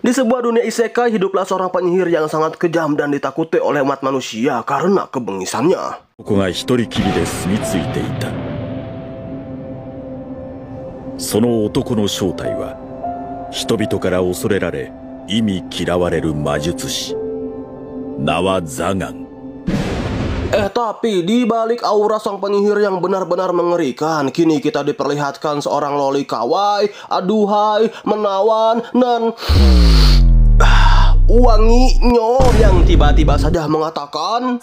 Di sebuah dunia isekai, hiduplah seorang penyihir yang sangat kejam dan ditakuti oleh umat manusia karena kebengisannya. ここが一人きりで住み着いていた。その男の正体は、人々から恐れられ、忌み嫌われる魔術師。名はザガン。Tapi di balik aura sang penyihir yang benar-benar mengerikan, kini kita diperlihatkan seorang loli kawaii, aduhai, menawan, dan wanginya yang tiba-tiba saja mengatakan,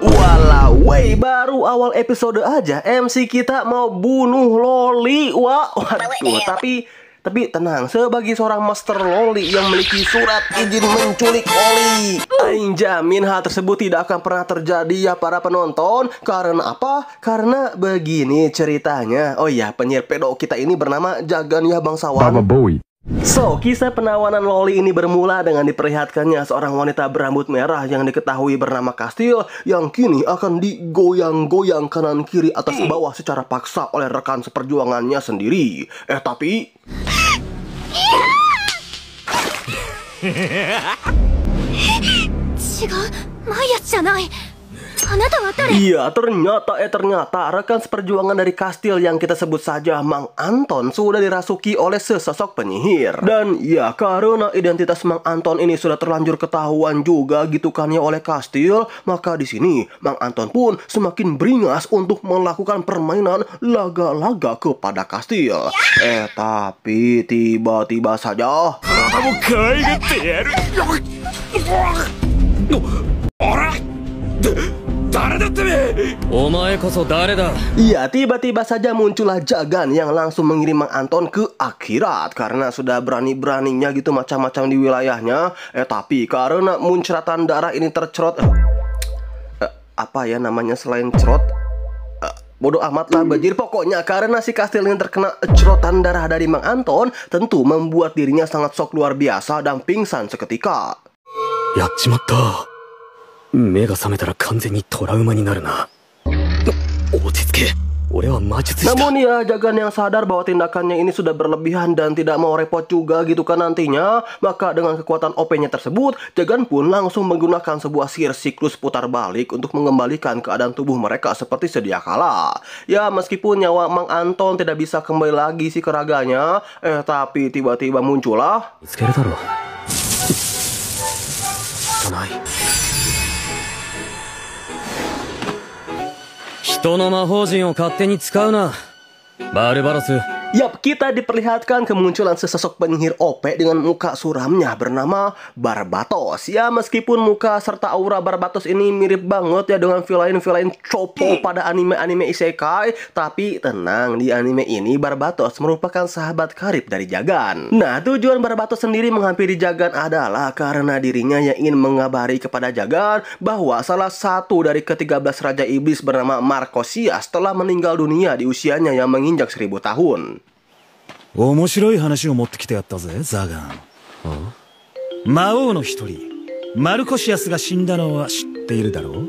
walau baru awal episode aja MC kita mau bunuh loli. Waduh, tapi tenang, sebagai seorang master loli yang memiliki surat izin menculik loli, aing jamin hal tersebut tidak akan pernah terjadi ya para penonton. Karena apa? Karena begini ceritanya. Oh iya, penyihir pedo kita ini bernama Jagan ya bangsawan. Baba Bowie. So, kisah penawanan loli ini bermula dengan diperlihatkannya seorang wanita berambut merah yang diketahui bernama Kastil yang kini akan digoyang-goyang kanan kiri atas bawah secara paksa oleh rekan seperjuangannya sendiri. Tapi iya, ternyata rekan seperjuangan dari Kastil yang kita sebut saja Mang Anton sudah dirasuki oleh sesosok penyihir. Dan ya, karena identitas Mang Anton ini sudah terlanjur ketahuan juga gitu kan ya oleh Kastil, maka di sini Mang Anton pun semakin beringas untuk melakukan permainan laga-laga kepada Kastil. Tapi tiba-tiba saja iya, tiba-tiba saja muncullah Jagan yang langsung mengirim Mang Anton ke akhirat karena sudah berani-beraninya gitu macam-macam di wilayahnya. Tapi karena muncratan darah ini tercerot, apa ya namanya selain cerot, bodoh amat lah bajir. Pokoknya karena si Kastil ini terkena cerotan darah dari Mang Anton, tentu membuat dirinya sangat shock luar biasa dan pingsan seketika. Namun ya, Jagan yang sadar bahwa tindakannya ini sudah berlebihan dan tidak mau repot juga gitu kan nantinya, maka dengan kekuatan OP-nya tersebut, Jagan pun langsung menggunakan sebuah sihir siklus putar balik untuk mengembalikan keadaan tubuh mereka seperti sedia kala. Ya, meskipun nyawa Mang Anton tidak bisa kembali lagi sih ke raganya, tapi tiba-tiba muncullah Yap, kita diperlihatkan kemunculan sesosok penyihir OP dengan muka suramnya bernama Barbatos. Ya, meskipun muka serta aura Barbatos ini mirip banget ya dengan villain-villain copo pada anime-anime isekai, tapi tenang, di anime ini Barbatos merupakan sahabat karib dari Jagan. Nah, tujuan Barbatos sendiri menghampiri Jagan adalah karena dirinya yang ingin mengabari kepada Jagan bahwa salah satu dari ke-13 Raja Iblis bernama Markosias telah meninggal dunia di usianya yang menginjak 1000 tahun. 面白い話を持ってきてやったぜ、ザガン。魔王の一人、マルコシアスが死んだのは知っているだろう？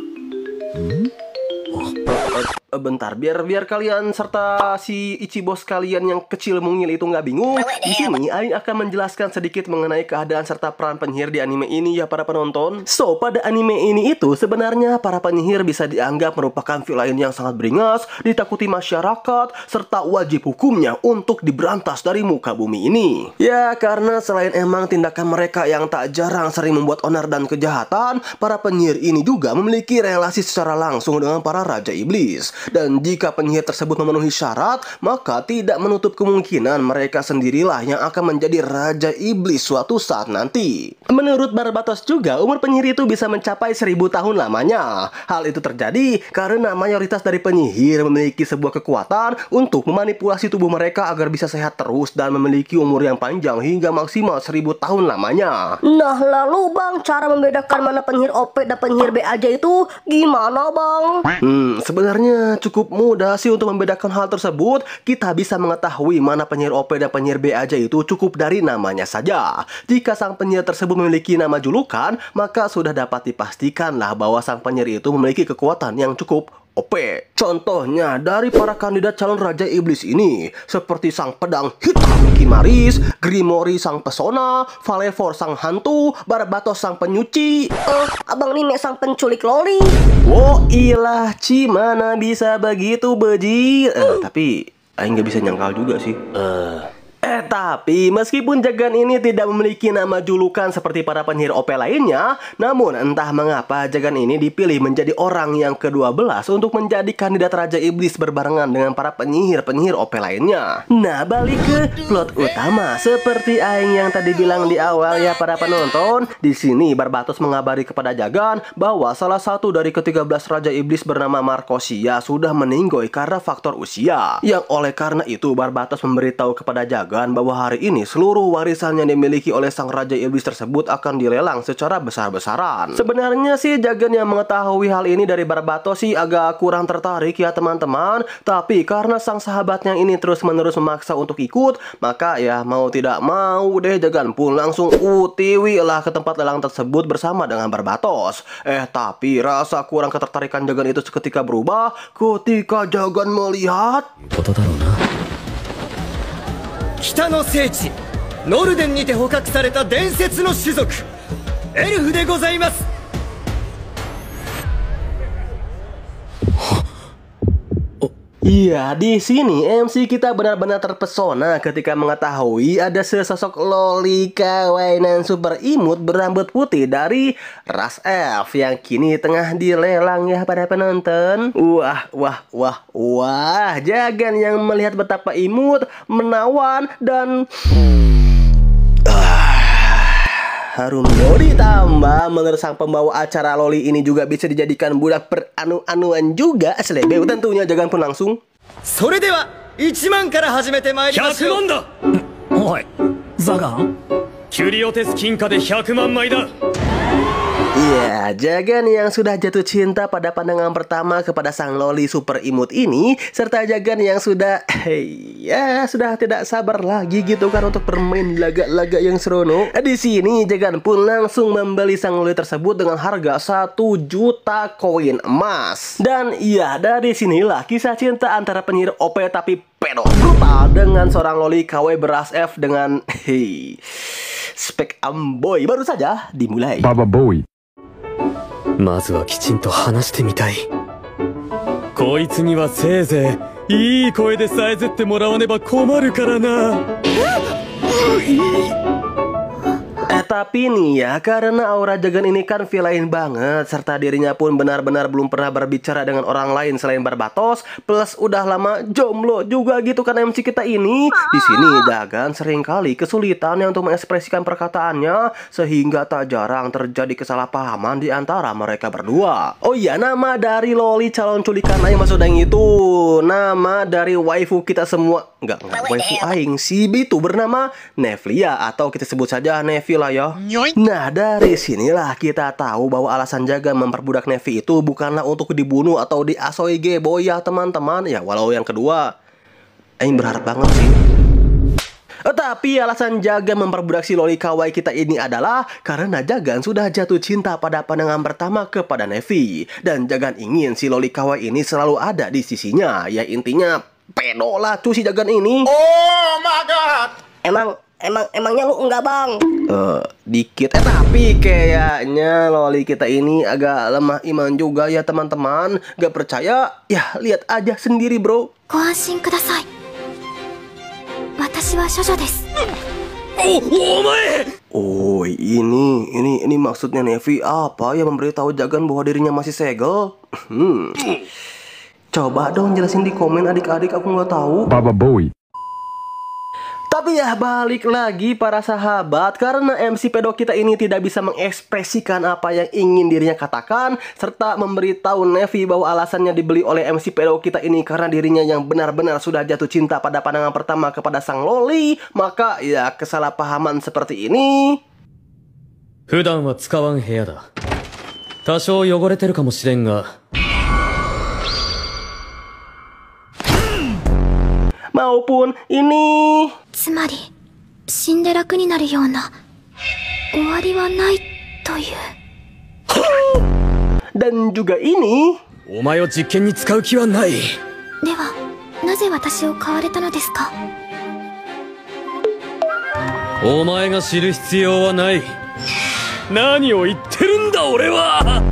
Bentar, biar kalian serta si Ichibo sekalian yang kecil mungil itu nggak bingung. Di sini Aing akan menjelaskan sedikit mengenai keadaan serta peran penyihir di anime ini ya para penonton. So, pada anime ini itu sebenarnya para penyihir bisa dianggap merupakan villain yang sangat beringas, ditakuti masyarakat, serta wajib hukumnya untuk diberantas dari muka bumi ini. Ya, karena selain emang tindakan mereka yang tak jarang sering membuat onar dan kejahatan, para penyihir ini juga memiliki relasi secara langsung dengan para Raja Iblis. Dan jika penyihir tersebut memenuhi syarat, maka tidak menutup kemungkinan mereka sendirilah yang akan menjadi Raja Iblis suatu saat nanti. Menurut Barbatos juga, umur penyihir itu bisa mencapai 1000 tahun lamanya. Hal itu terjadi karena mayoritas dari penyihir memiliki sebuah kekuatan untuk memanipulasi tubuh mereka agar bisa sehat terus dan memiliki umur yang panjang hingga maksimal 1000 tahun lamanya. Nah, lalu Bang, cara membedakan mana penyihir OP dan penyihir B aja itu gimana Bang? Sebenarnya cukup mudah sih untuk membedakan hal tersebut. Kita bisa mengetahui mana penyihir OP dan penyihir B aja itu cukup dari namanya saja. Jika sang penyihir tersebut memiliki nama julukan, maka sudah dapat dipastikan lah bahwa sang penyihir itu memiliki kekuatan yang cukup OP. Contohnya dari para kandidat calon Raja Iblis ini, seperti sang pedang hitam Kimaris, Grimori sang pesona, Valevor sang hantu, Barbatos sang penyuci. Abang Nime sang penculik loli. Oh ilah, mana bisa begitu beji. Tapi Aing nggak bisa nyangkal juga sih. Tapi meskipun Jagan ini tidak memiliki nama julukan seperti para penyihir OP lainnya, namun entah mengapa Jagan ini dipilih menjadi orang yang ke-12 untuk menjadi kandidat Raja Iblis berbarengan dengan para penyihir-penyihir OP lainnya. Nah, balik ke plot utama. Seperti Aing yang tadi bilang di awal ya para penonton, di sini Barbatos mengabari kepada Jagan bahwa salah satu dari ke-13 Raja Iblis bernama Markosia sudah meninggoy karena faktor usia. Yang oleh karena itu Barbatos memberitahu kepada Jagan bahwa hari ini seluruh warisan yang dimiliki oleh sang Raja Iblis tersebut akan dilelang secara besar-besaran. Sebenarnya sih Jagan yang mengetahui hal ini dari Barbatos sih agak kurang tertarik ya teman-teman. Tapi karena sang sahabatnya ini terus-menerus memaksa untuk ikut, maka ya mau tidak mau deh Jagan pun langsung utiwi lah ke tempat lelang tersebut bersama dengan Barbatos. Tapi rasa kurang ketertarikan Jagan itu seketika berubah ketika Jagan melihat 北の聖地ノルデンにて捕獲された伝説の種族エルフでございます。 Iya, di sini MC kita benar-benar terpesona ketika mengetahui ada sesosok loli kawaii super imut berambut putih dari ras elf yang kini tengah dilelang ya pada penonton. Wah, Jagan yang melihat betapa imut, menawan dan harum loli tambah menurut sang pembawa acara loli ini juga bisa dijadikan budak peranu-anuan juga. Selebeu tentunya Jagan pun langsung それでは1万から始めてまいりますよ。100万だ。おい、ザガン、キュリオテス金貨で100万枚だ。 Iya, Jagan yang sudah jatuh cinta pada pandangan pertama kepada sang loli super imut ini, serta Jagan yang sudah sudah tidak sabar lagi gitu kan untuk bermain laga-laga yang serono. Di sini Jagan pun langsung membeli sang loli tersebut dengan harga 1 juta koin emas. Dan iya, dari sinilah kisah cinta antara penyihir OP tapi pedo brutal dengan seorang loli KW beras F dengan spek amboy baru saja dimulai. Baba Boy. まずはきちんと話してみたい。こいつにはせいぜいいい声でさえずってもらわねば困るからな。Tapi nih ya, karena aura Jagan ini kan villain banget, serta dirinya pun benar-benar belum pernah berbicara dengan orang lain selain Barbatos, plus udah lama jomblo juga gitu kan MC kita ini. Di sini Jagan seringkali kesulitan untuk mengekspresikan perkataannya, sehingga tak jarang terjadi kesalahpahaman di antara mereka berdua. Oh iya, nama dari loli calon culikan Aing maksud Aing itu nama dari waifu kita semua. Enggak waifu Aing, si Bitu bernama Nevlia, atau kita sebut saja Nevi lah ya. Nah, dari sinilah kita tahu bahwa alasan Jagan memperbudak Nevi itu bukanlah untuk dibunuh atau diasoige boy ya teman-teman. Ya walau yang kedua Aing berharap banget sih. Tapi alasan Jagan memperbudak si loli kawaii kita ini adalah karena Jagan sudah jatuh cinta pada pandangan pertama kepada Nevi. Dan Jagan ingin si loli kawaii ini selalu ada di sisinya. Ya intinya pedo lah tuh si Jagan ini. Oh my god. Emangnya lu enggak bang? Dikit. Tapi kayaknya loli kita ini agak lemah iman juga ya teman-teman. Gak percaya? Ya lihat aja sendiri bro. ご安心ください。私は処女です。Oh, ini maksudnya Nevi apa ya memberitahu Jagan bahwa dirinya masih segel? Coba dong jelasin di komen adik-adik, aku nggak tahu. Baba Boy. Tapi ya balik lagi para sahabat, karena MC pedok kita ini tidak bisa mengekspresikan apa yang ingin dirinya katakan, serta memberitahu Nevi bahwa alasannya dibeli oleh MC pedok kita ini karena dirinya yang benar-benar sudah jatuh cinta pada pandangan pertama kepada sang loli, maka ya kesalahpahaman seperti ini. 普段は使わん部屋だ。多少汚れてるかもしれんが。 maupun ini. つまり死んで楽になるような終わりはないという。 Dan juga ini. お前を実験に使う気はない。ではなぜ私を買われたのですか？お前が知る必要はない。何を言ってるんだ俺は。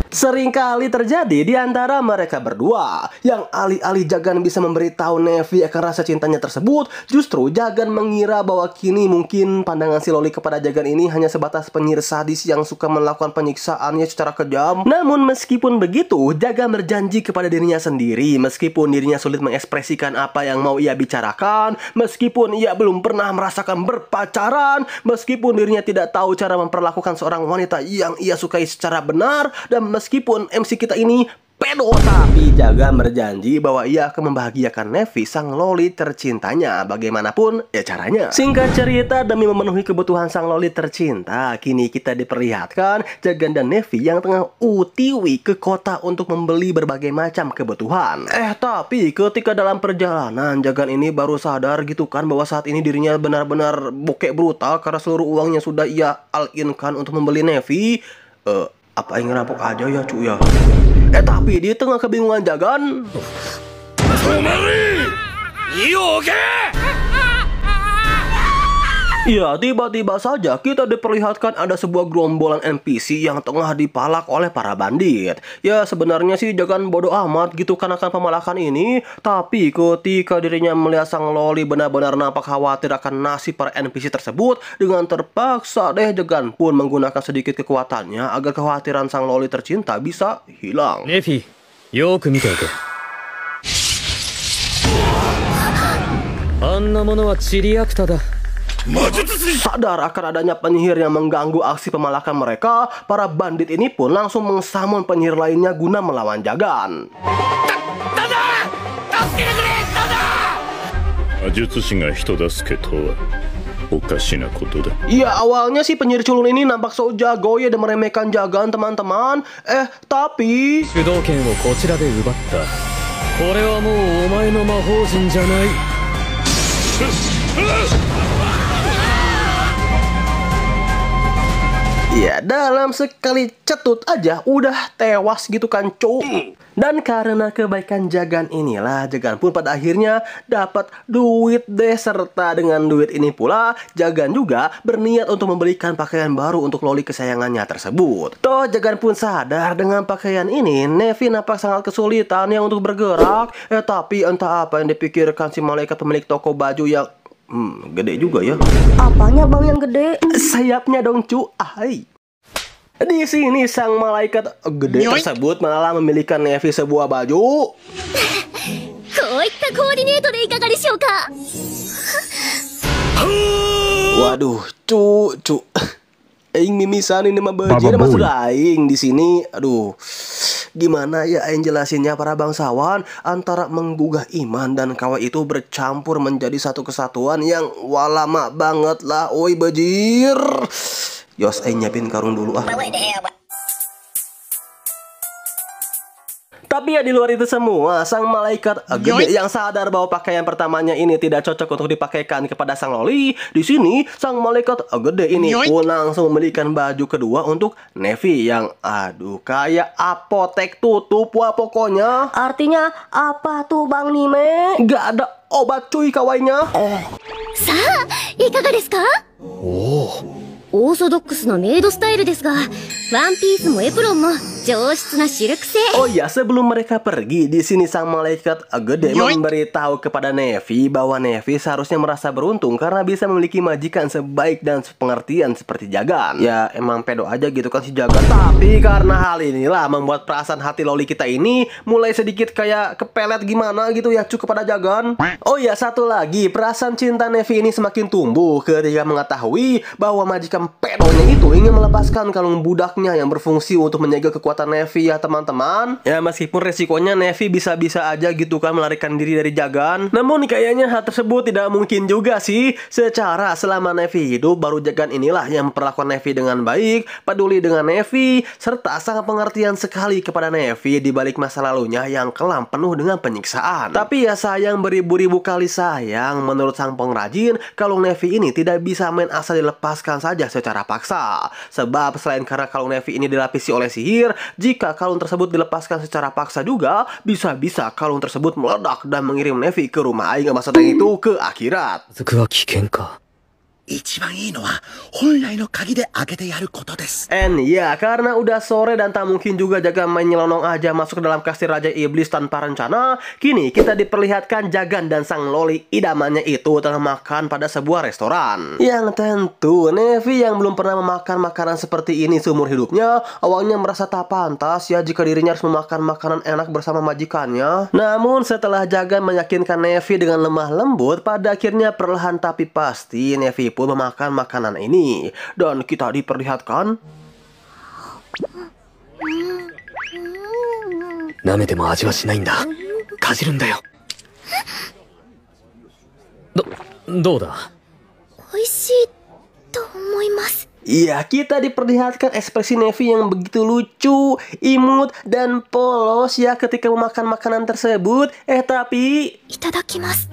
Seringkali terjadi di antara mereka berdua, yang alih-alih Jagan bisa memberitahu Nevi akan rasa cintanya tersebut, justru Jagan mengira bahwa kini mungkin pandangan si Loli kepada Jagan ini hanya sebatas penyihir sadis yang suka melakukan penyiksaannya secara kejam. Namun meskipun begitu, Jagan berjanji kepada dirinya sendiri, meskipun dirinya sulit mengekspresikan apa yang mau ia bicarakan, meskipun ia belum pernah merasakan berpacaran, meskipun dirinya tidak tahu cara memperlakukan seorang wanita yang ia sukai secara benar, dan meskipun MC kita ini pedo, tapi Jagan berjanji bahwa ia akan membahagiakan Nevi, sang Loli tercintanya, bagaimanapun ya caranya. Singkat cerita, demi memenuhi kebutuhan sang Loli tercinta, kini kita diperlihatkan Jagan dan Nevi yang tengah utiwi ke kota untuk membeli berbagai macam kebutuhan. Tapi ketika dalam perjalanan, Jagan ini baru sadar gitu kan bahwa saat ini dirinya benar-benar bokek brutal karena seluruh uangnya sudah ia all-in-kan untuk membeli Nevi. Apa yang ngerampok aja ya cuy ya. Tapi di tengah kebingungan Jagan, ya tiba-tiba saja kita diperlihatkan ada sebuah gerombolan NPC yang tengah dipalak oleh para bandit. Ya sebenarnya sih Jagan bodoh amat gitu kan akan pemalakan ini, tapi ketika dirinya melihat sang Loli benar-benar nampak khawatir akan nasib para NPC tersebut, dengan terpaksa deh Jagan pun menggunakan sedikit kekuatannya agar kekhawatiran sang Loli tercinta bisa hilang. Nevi, yoku mite oke. Anna mono wa chiriakuta da. Sadar akan adanya penyihir yang mengganggu aksi pemalakan mereka, para bandit ini pun langsung mengsummon penyihir lainnya guna melawan Jagan. Ya awalnya sih penyihir culun ini nampak so jago ya dan meremehkan Jagan teman-teman. Tapi ya dalam sekali cetut aja udah tewas gitu kan cu. Dan karena kebaikan Jagan inilah, Jagan pun pada akhirnya dapat duit deh. Serta dengan duit ini pula, Jagan juga berniat untuk membelikan pakaian baru untuk Loli kesayangannya tersebut. Toh Jagan pun sadar dengan pakaian ini Nevi nampak sangat kesulitan ya untuk bergerak. Tapi entah apa yang dipikirkan si malaikat pemilik toko baju yang gede juga ya. Apanya bang yang gede? Sayapnya dong cu. Di sini sang malaikat gede tersebut malah memilihkan Nevi sebuah baju. Waduh, cu. Aing mimisan ini mah bajir masuk aing di sini. Aduh. Gimana ya aing jelasinnya para bangsawan, antara menggugah iman dan kawa itu bercampur menjadi satu kesatuan yang walama banget lah, oi bajir. Yos aing nyiapin karung dulu ah. Tapi ya di luar itu semua, sang malaikat gede yang sadar bahwa pakaian pertamanya ini tidak cocok untuk dipakaikan kepada sang Loli. Di sini sang malaikat gede ini pun langsung memberikan baju kedua untuk Nevi yang aduh kayak apotek tutup wah pokoknya. Artinya apa tuh Bang Nime? Gak ada obat cuy kawainya. Sa, ikaga desu ka?オーソドックスのメイドスタイルですが、ワンピースもエプロンも上質なシルク製。Oh ya, sebelum mereka pergi, di sini sang malaikat gede memberitahu kepada Nevi bahwa Nevi seharusnya merasa beruntung karena bisa memiliki majikan sebaik dan sepengertian seperti Jagan. Ya, emang pedo aja gitu kan si Jagan. Tapi karena hal inilah membuat perasaan hati Loli kita ini mulai sedikit kayak kepelet gimana gitu ya cu kepada Jagan. Oh ya, satu lagi, perasaan cinta Nevi ini semakin tumbuh ketika mengetahui bahwa majikan pedonya itu ingin melepaskan kalung budaknya yang berfungsi untuk menjaga kekuatan Nevi ya teman-teman. Ya meskipun resikonya Nevi bisa-bisa aja gitu kan melarikan diri dari Jagan, namun kayaknya hal tersebut tidak mungkin juga sih. Secara selama Nevi hidup, baru Jagan inilah yang memperlakukan Nevi dengan baik, peduli dengan Nevi, serta sangat pengertian sekali kepada Nevi di balik masa lalunya yang kelam penuh dengan penyiksaan. Tapi ya sayang beribu-ribu kali sayang, menurut sang pengrajin, kalung Nevi ini tidak bisa main asal dilepaskan saja secara paksa. Sebab selain karena kalung Nevi ini dilapisi oleh sihir, jika kalung tersebut dilepaskan secara paksa juga, bisa-bisa kalung tersebut meledak dan mengirim Nevi ke rumah Aing Masateng itu ke akhirat. 続くは危険か。一番いいのは本来の鍵で開けてやることです。 And ya, karena udah sore dan tak mungkin juga Jagan main nyelonong aja masuk ke dalam kastil Raja Iblis tanpa rencana, kini kita diperlihatkan Jagan dan sang loli idamannya itu tengah makan pada sebuah restoran. Yang tentu Nevi yang belum pernah memakan makanan seperti ini seumur hidupnya, awalnya merasa tak pantas ya jika dirinya harus memakan makanan enak bersama majikannya. Namun setelah Jagan meyakinkan Nevi dengan lemah lembut, pada akhirnya perlahan tapi pasti Nevi pun memakan makanan ini. Dan kita diperlihatkan 舐めても味はしないんだ。かじるんだよ。どうだ。美味しいと思います。 Iya, kita diperlihatkan ekspresi Nevi yang begitu lucu, imut, dan polos ya ketika memakan makanan tersebut. Tapi いただきます。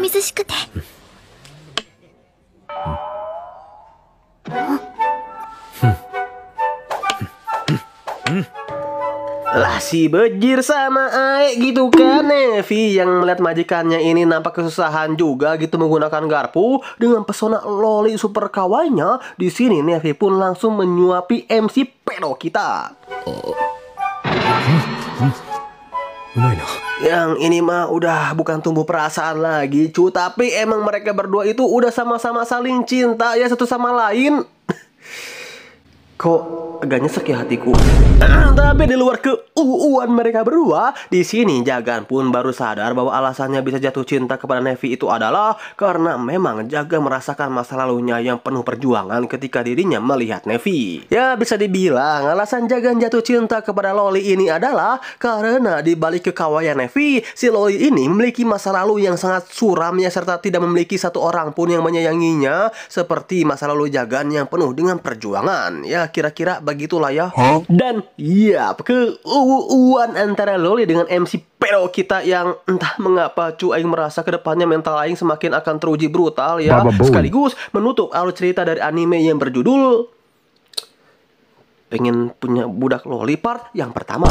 みずみずしくて。lah si bejir sama Aek gitu kan. Nevi yang melihat majikannya ini nampak kesusahan juga gitu menggunakan garpu. Dengan pesona loli super kawainya, di sini Nevi pun langsung menyuapi MC pedo kita. Yang ini mah udah bukan tumbuh perasaan lagi cu, tapi emang mereka berdua itu udah sama-sama saling cinta ya satu sama lain. Kok agak nyesek ya hatiku. Tapi di luar keuuan mereka berdua, di sini Jagan pun baru sadar bahwa alasannya bisa jatuh cinta kepada Nevi itu adalah karena memang Jagan merasakan masa lalunya yang penuh perjuangan ketika dirinya melihat Nevi. Ya bisa dibilang alasan Jagan jatuh cinta kepada loli ini adalah karena di balik kekawaian Nevi, si loli ini memiliki masa lalu yang sangat suram ya, serta tidak memiliki satu orang pun yang menyayanginya seperti masa lalu Jagan yang penuh dengan perjuangan. Ya kira-kira begitulah ya. Dan ya keuuan antara loli dengan MC pedo kita yang entah mengapa cu aing merasa kedepannya mental aing semakin akan teruji brutal ya. Sekaligus menutup alur cerita dari anime yang berjudul Pengen Punya Budak Loli part yang pertama.